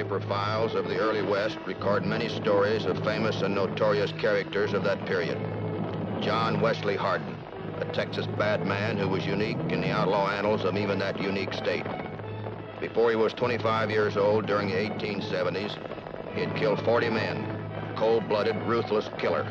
newspaper files of the early West record many stories of famous and notorious characters of that period. John Wesley Hardin, a Texas bad man who was unique in the outlaw annals of even that unique state. Before he was 25 years old during the 1870s, he had killed 40 men, a cold-blooded, ruthless killer.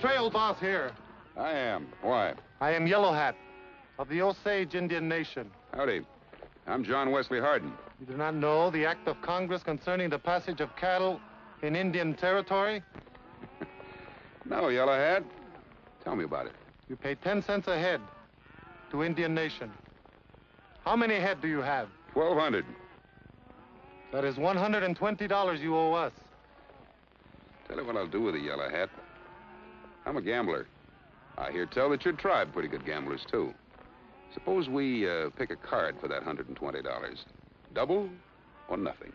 Trail boss here. I am. Why? I am Yellow Hat of the Osage Indian Nation. Howdy. I'm John Wesley Hardin. You do not know the act of Congress concerning the passage of cattle in Indian territory? No, Yellow Hat. Tell me about it. You pay 10 cents a head to Indian Nation. How many head do you have? 1,200. That is $120 you owe us. Tell you what I'll do with it, Yellow Hat. I'm a gambler. I hear tell that your tribe pretty good gamblers, too. Suppose we pick a card for that $120. Double or nothing?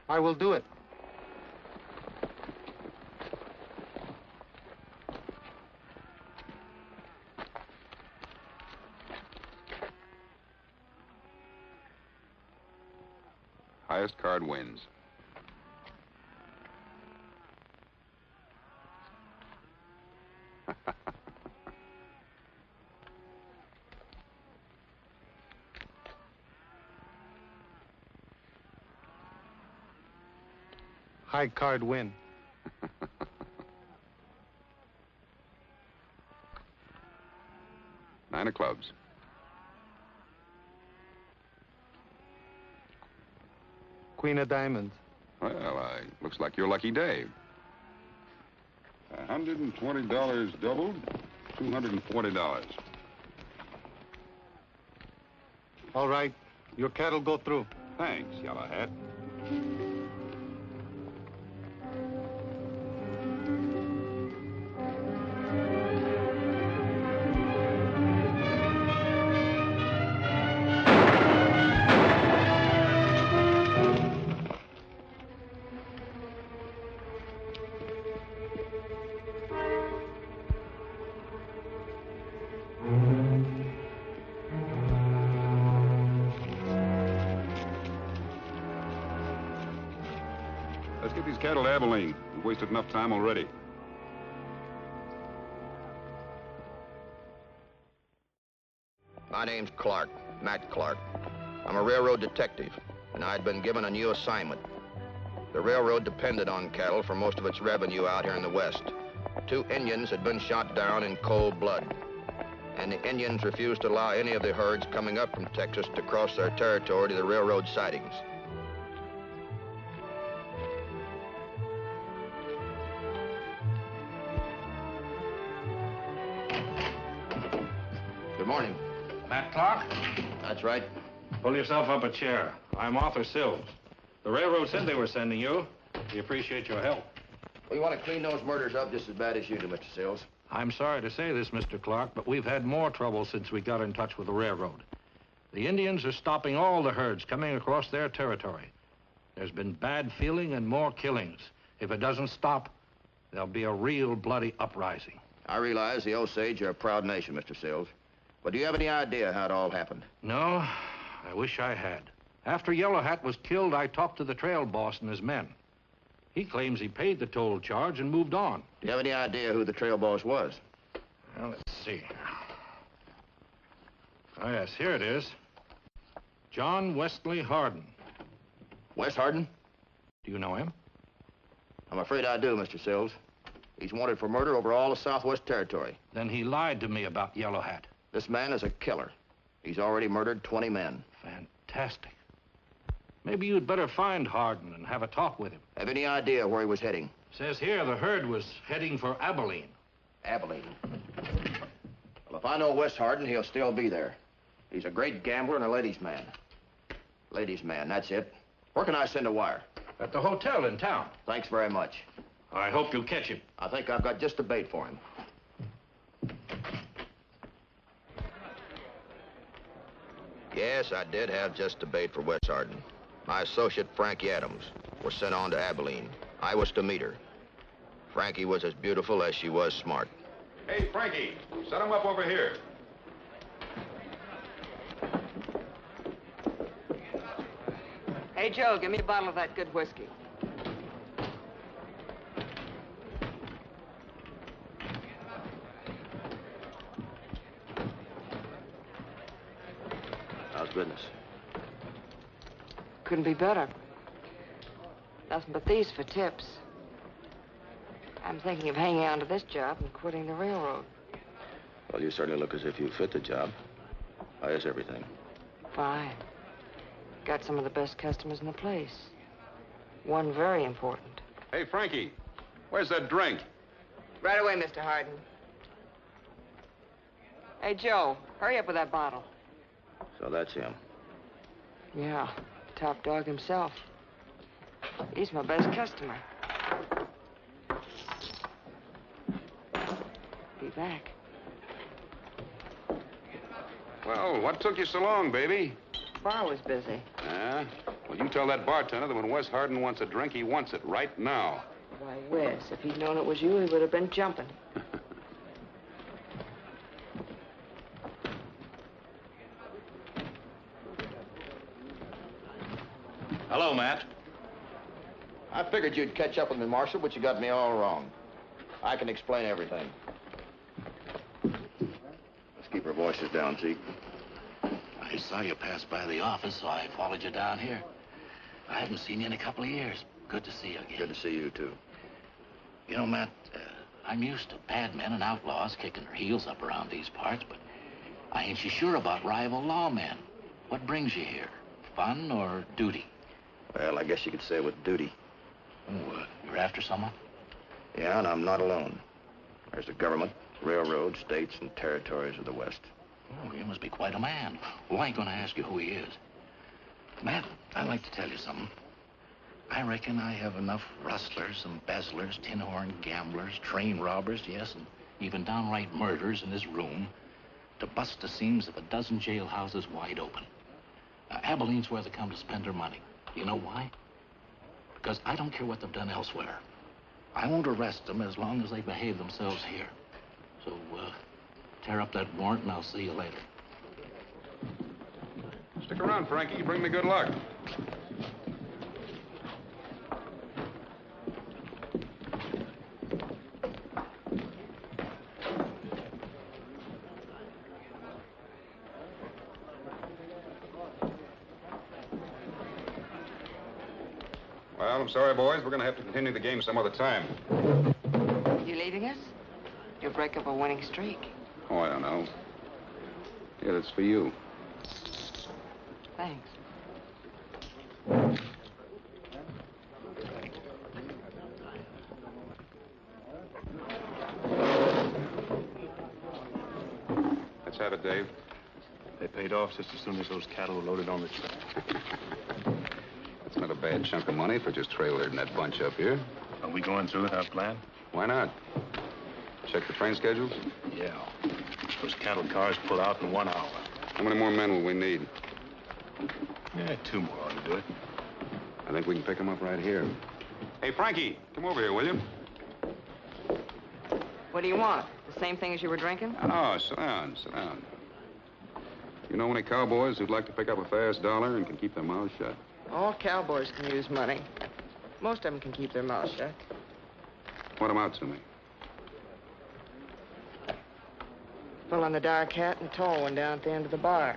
I will do it. Highest card wins. High card win. Nine of clubs. Queen of diamonds. Well, looks like your lucky day. $120 doubled, $240. All right. Your cattle go through. Thanks, Yellow Hat. Let's get these cattle to Abilene. We've wasted enough time already. My name's Clark, Matt Clark. I'm a railroad detective, and I'd been given a new assignment. The railroad depended on cattle for most of its revenue out here in the West. 2 Indians had been shot down in cold blood, and the Indians refused to allow any of the herds coming up from Texas to cross their territory to the railroad sidings. Good morning. Matt Clark? That's right. Pull yourself up a chair. I'm Arthur Sills. The railroad said they were sending you. We appreciate your help. We want to clean those murders up just as bad as you do, Mr. Sills. I'm sorry to say this, Mr. Clark, but we've had more trouble since we got in touch with the railroad. The Indians are stopping all the herds coming across their territory. There's been bad feeling and more killings. If it doesn't stop, there'll be a real bloody uprising. I realize the Osage are a proud nation, Mr. Sills. But do you have any idea how it all happened? No, I wish I had. After Yellow Hat was killed, I talked to the trail boss and his men. He claims he paid the toll charge and moved on. Do you have any idea who the trail boss was? Well, let's see. Oh, yes, here it is. John Wesley Hardin. Wes Hardin? Do you know him? I'm afraid I do, Mr. Sills. He's wanted for murder over all the Southwest Territory. Then he lied to me about Yellow Hat. This man is a killer. He's already murdered 20 men. Fantastic. Maybe you'd better find Hardin and have a talk with him. Have any idea where he was heading? Says here the herd was heading for Abilene. Abilene. Well, if I know Wes Hardin, he'll still be there. He's a great gambler and a ladies' man. Ladies' man, that's it. Where can I send a wire? At the hotel in town. Thanks very much. I hope you catch him. I think I've got just the bait for him. Yes, I did have just the bait for Wes Hardin. My associate, Frankie Adams, was sent on to Abilene. I was to meet her. Frankie was as beautiful as she was smart. Hey, Frankie, set him up over here. Hey, Joe, give me a bottle of that good whiskey. How's business? Couldn't be better. Nothing but these for tips. I'm thinking of hanging on to this job and quitting the railroad. Well, you certainly look as if you fit the job. How is everything? Fine. Got some of the best customers in the place. One very important. Hey, Frankie, where's that drink? Right away, Mr. Hardin. Hey, Joe, hurry up with that bottle. So that's him. Yeah, top dog himself. He's my best customer. Be back. Well, what took you so long, baby? Bar was busy. Yeah? Well, you tell that bartender that when Wes Hardin wants a drink, he wants it right now. Why, Wes, if he'd known it was you, he would have been jumping. Hello, Matt. I figured you'd catch up with me, Marshal, but you got me all wrong. I can explain everything. Let's keep our voices down, Zeke. I saw you pass by the office, so I followed you down here. I haven't seen you in a couple of years. Good to see you again. Good to see you, too. You know, Matt, I'm used to bad men and outlaws kicking their heels up around these parts, but I ain't so sure about rival lawmen. What brings you here? Fun or duty? Well, I guess you could say with duty. Oh, you're after someone? Yeah, and I'm not alone. There's the government, railroads, states, and territories of the West. Oh, you must be quite a man. Well, I ain't gonna ask you who he is. Matt, I'd like to tell you something. I reckon I have enough rustlers, embezzlers, tin horn gamblers, train robbers, yes, and even downright murderers in this room to bust the seams of a dozen jailhouses wide open. Abilene's where they come to spend their money. You know why? Because I don't care what they've done elsewhere. I won't arrest them as long as they behave themselves here. So, tear up that warrant and I'll see you later. Stick around, Frankie. Bring me good luck. Well, I'm sorry, boys. We're going to have to continue the game some other time. You leaving us? You'll break up a winning streak. Oh, I don't know. Yeah, that's for you. Thanks. Let's have it, Dave. They paid off just as soon as those cattle were loaded on the truck. That's not a bad chunk of money for just trailering that bunch up here. Are we going through with our plan? Why not? Check the train schedules? Yeah. Those cattle cars pull out in 1 hour. How many more men will we need? Yeah, 2 more ought to do it. I think we can pick them up right here. Hey, Frankie, come over here, will you? What do you want? The same thing as you were drinking? Oh, sit down, sit down. You know any cowboys who'd like to pick up a fast dollar and can keep their mouths shut? All cowboys can use money. Most of them can keep their mouths shut. Point them out to me. Full on the dark hat and tall one down at the end of the bar.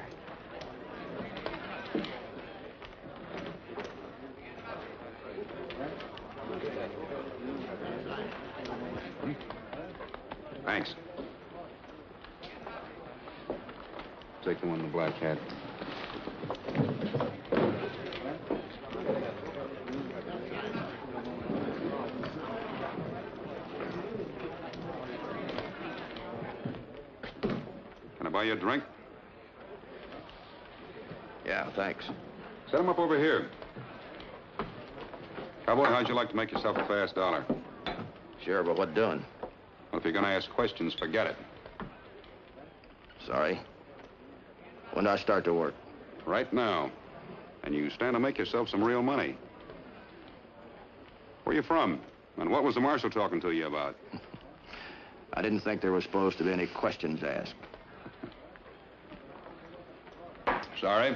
Thanks. Take the one in the black hat. I buy you a drink? Yeah, thanks. Set him up over here. Cowboy, how'd you like to make yourself a fast dollar? Sure, but what doing? Well, if you're going to ask questions, forget it. Sorry. When do I start to work? Right now. And you stand to make yourself some real money. Where you from? And what was the marshal talking to you about? I didn't think there was supposed to be any questions asked. Sorry.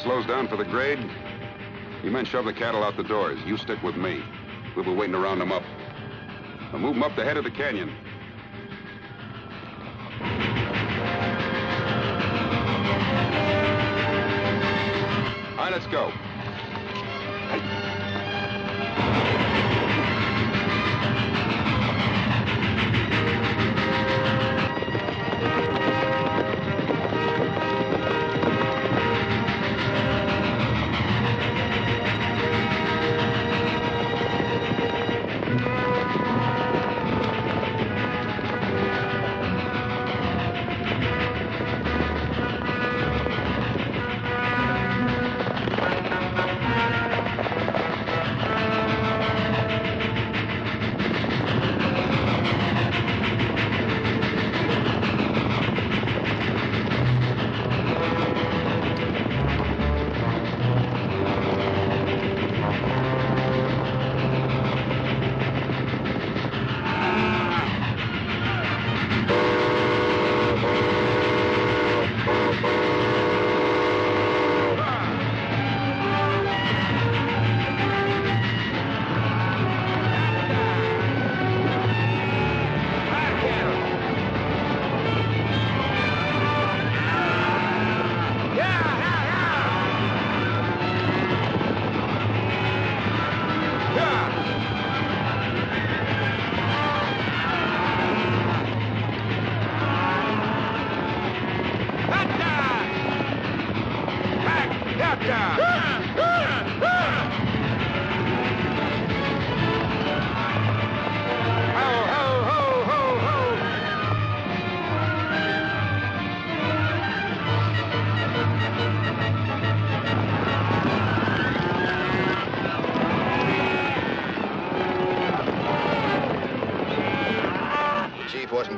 Slows down for the grade. You men shove the cattle out the doors. You stick with me. We'll be waiting to round them up. We'll move them up the head of the canyon. All right, let's go.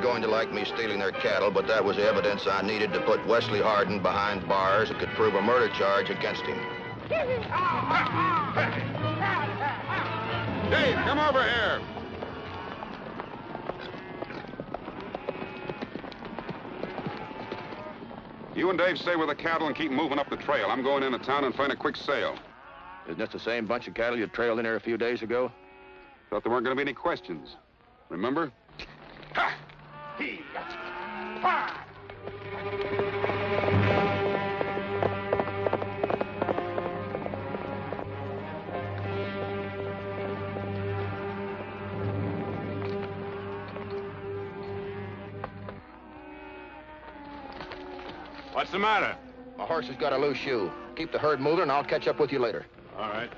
Going to like me stealing their cattle, but that was the evidence I needed to put Wesley Hardin behind bars that could prove a murder charge against him. Dave, come over here. You and Dave stay with the cattle and keep moving up the trail. I'm going into town and find a quick sale. Isn't this the same bunch of cattle you trailed in here a few days ago? Thought there weren't going to be any questions. Remember? Ha! What's the matter? My horse has got a loose shoe. Keep the herd moving and I'll catch up with you later. All right.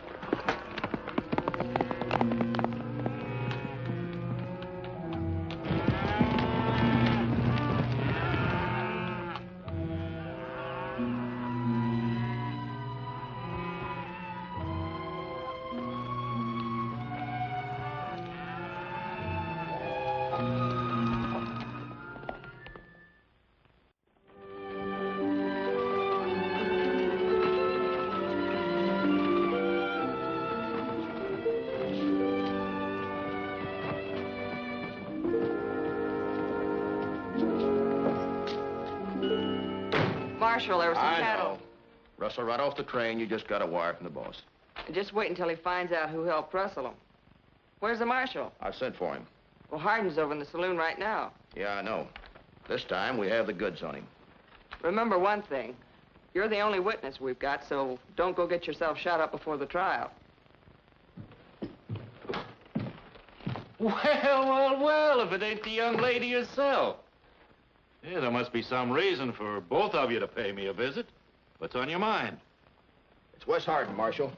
Marshal, there was some I cattle. know. Rustle right off the train. You just got a wire from the boss. Just wait until he finds out who helped rustle them. Where's the marshal? I sent for him. Well, Hardin's over in the saloon right now. Yeah, I know. This time we have the goods on him. Remember one thing. You're the only witness we've got, so don't go get yourself shot up before the trial. Well, if it ain't the young lady herself. Yeah, there must be some reason for both of you to pay me a visit. What's on your mind? It's Wes Hardin, Marshal.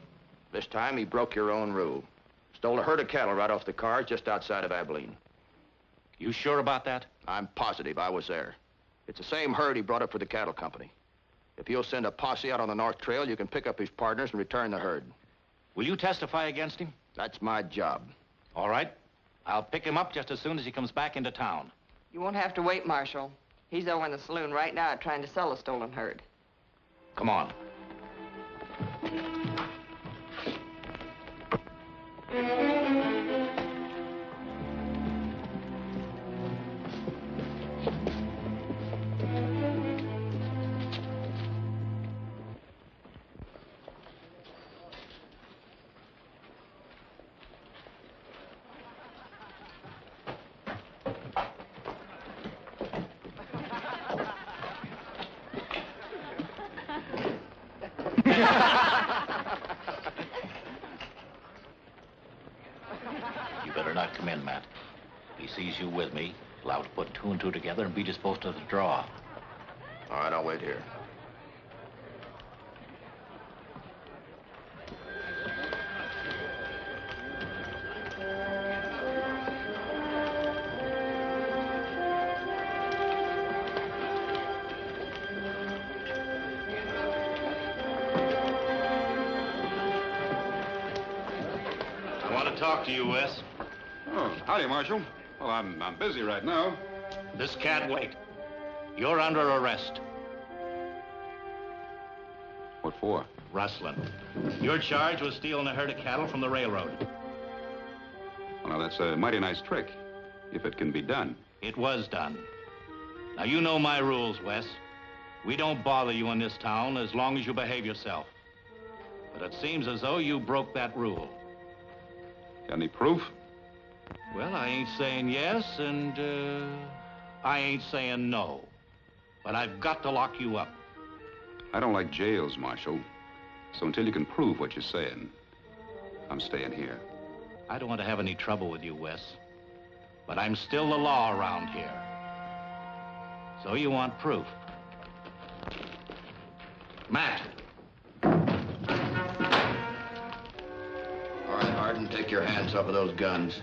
This time he broke your own rule. Stole a herd of cattle right off the cars just outside of Abilene. You sure about that? I'm positive I was there. It's the same herd he brought up for the cattle company. If you'll send a posse out on the North Trail, you can pick up his partners and return the herd. Will you testify against him? That's my job. All right. I'll pick him up just as soon as he comes back into town. You won't have to wait, Marshal. He's over in the saloon right now trying to sell a stolen herd. Come on. You better not come in, Matt. If he sees you with me, allow to put two and two together and be disposed of the draw. All right, I'll wait here. Talk to you, Wes. Oh, howdy, Marshal. Well, I'm busy right now. This can't wait. You're under arrest. What for? Rustling. Your charge was stealing a herd of cattle from the railroad. Well, now, that's a mighty nice trick, if it can be done. It was done. Now, you know my rules, Wes. We don't bother you in this town as long as you behave yourself. But it seems as though you broke that rule. Got any proof? Well, I ain't saying yes, and I ain't saying no. But I've got to lock you up. I don't like jails, Marshal. So until you can prove what you're saying, I'm staying here. I don't want to have any trouble with you, Wes. But I'm still the law around here. So you want proof. Matt. All right, Hardin, take your hands off of those guns.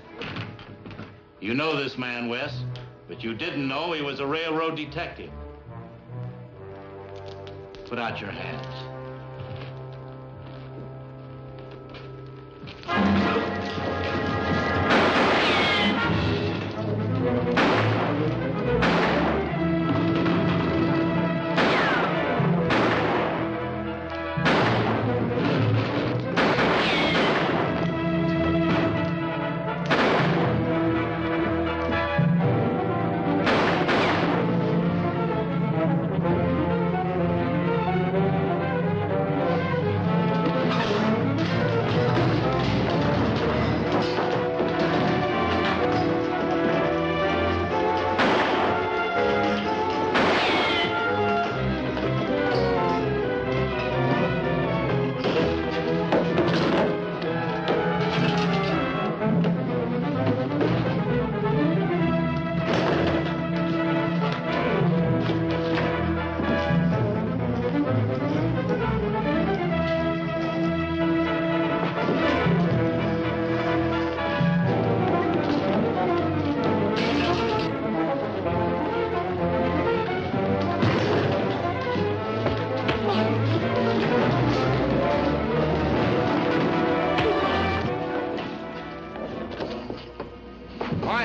You know this man, Wes, but you didn't know he was a railroad detective. Put out your hands.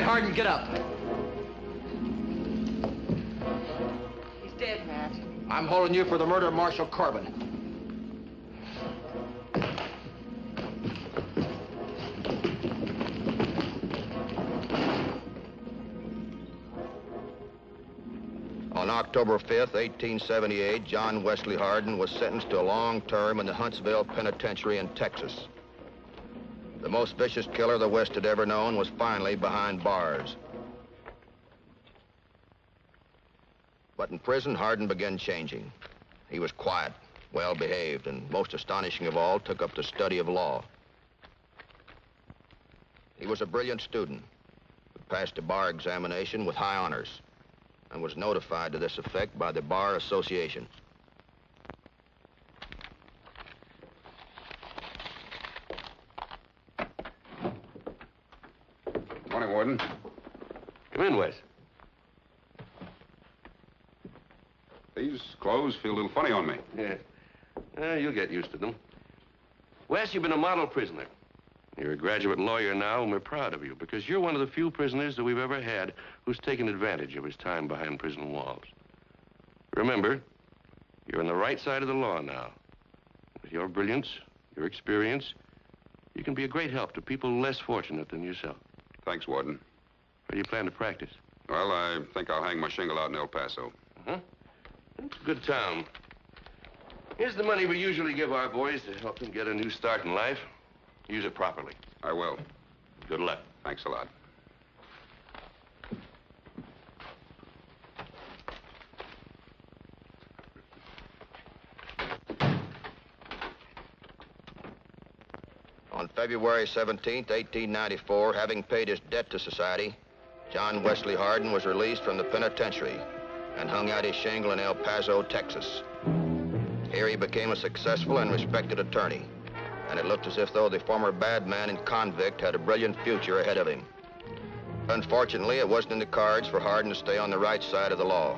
Hardin, get up. He's dead, Matt. I'm holding you for the murder of Marshal Corbin. On October 5th, 1878, John Wesley Hardin was sentenced to a long term in the Huntsville Penitentiary in Texas. The most vicious killer the West had ever known was finally behind bars. But in prison, Hardin began changing. He was quiet, well-behaved, and most astonishing of all, took up the study of law. He was a brilliant student who passed a bar examination with high honors and was notified to this effect by the Bar Association. Morning, Warden. Come in, Wes. These clothes feel a little funny on me. Yeah. You'll get used to them. Wes, you've been a model prisoner. You're a graduate lawyer now, and we're proud of you, because you're one of the few prisoners that we've ever had who's taken advantage of his time behind prison walls. Remember, you're on the right side of the law now. With your brilliance, your experience, you can be a great help to people less fortunate than yourself. Thanks, Warden. Where do you plan to practice? Well, I think I'll hang my shingle out in El Paso. Uh-huh. It's a good town. Here's the money we usually give our boys to help them get a new start in life. Use it properly. I will. Good luck. Thanks a lot. On February 17th, 1894, having paid his debt to society, John Wesley Hardin was released from the penitentiary and hung out his shingle in El Paso, Texas. Here he became a successful and respected attorney, and it looked as if though the former bad man and convict had a brilliant future ahead of him. Unfortunately, it wasn't in the cards for Hardin to stay on the right side of the law.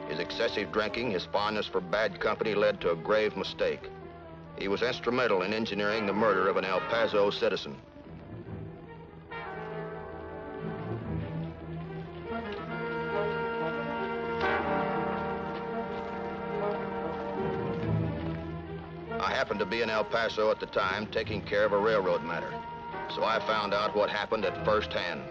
His excessive drinking, his fondness for bad company led to a grave mistake. He was instrumental in engineering the murder of an El Paso citizen. I happened to be in El Paso at the time, taking care of a railroad matter. So I found out what happened at first hand.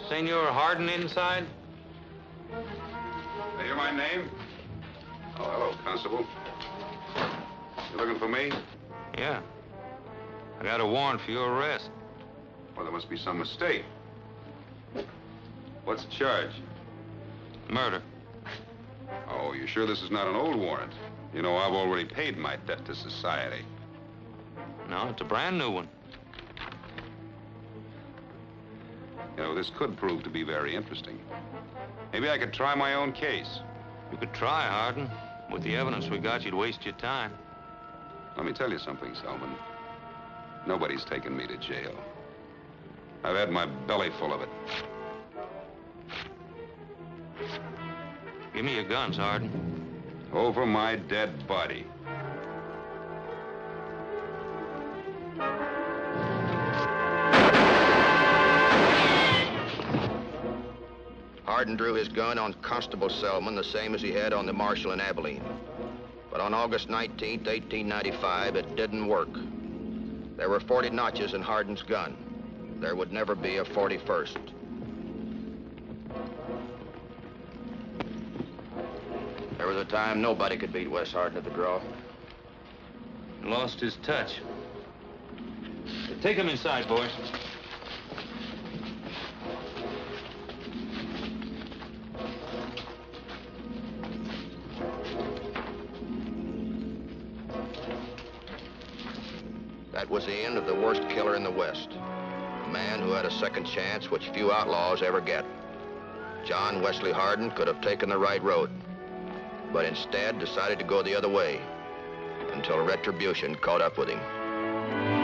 Senor Hardin inside? Hey, hear my name? Oh, hello, Constable. You looking for me? Yeah. I got a warrant for your arrest. Well, there must be some mistake. What's the charge? Murder. Oh, you sure this is not an old warrant? You know, I've already paid my debt to society. No, it's a brand new one. You know, this could prove to be very interesting. Maybe I could try my own case. You could try, Hardin. With the evidence we got, you'd waste your time. Let me tell you something, Selman. Nobody's taken me to jail. I've had my belly full of it. Give me your guns, Hardin. Over my dead body. Hardin drew his gun on Constable Selman, the same as he had on the Marshal in Abilene. But on August 19th, 1895, it didn't work. There were 40 notches in Hardin's gun. There would never be a 41st. There was a time nobody could beat Wes Hardin at the draw. Lost his touch. Take him inside, boys. That was the end of the worst killer in the West. A man who had a second chance which few outlaws ever get. John Wesley Hardin could have taken the right road, but instead decided to go the other way until retribution caught up with him.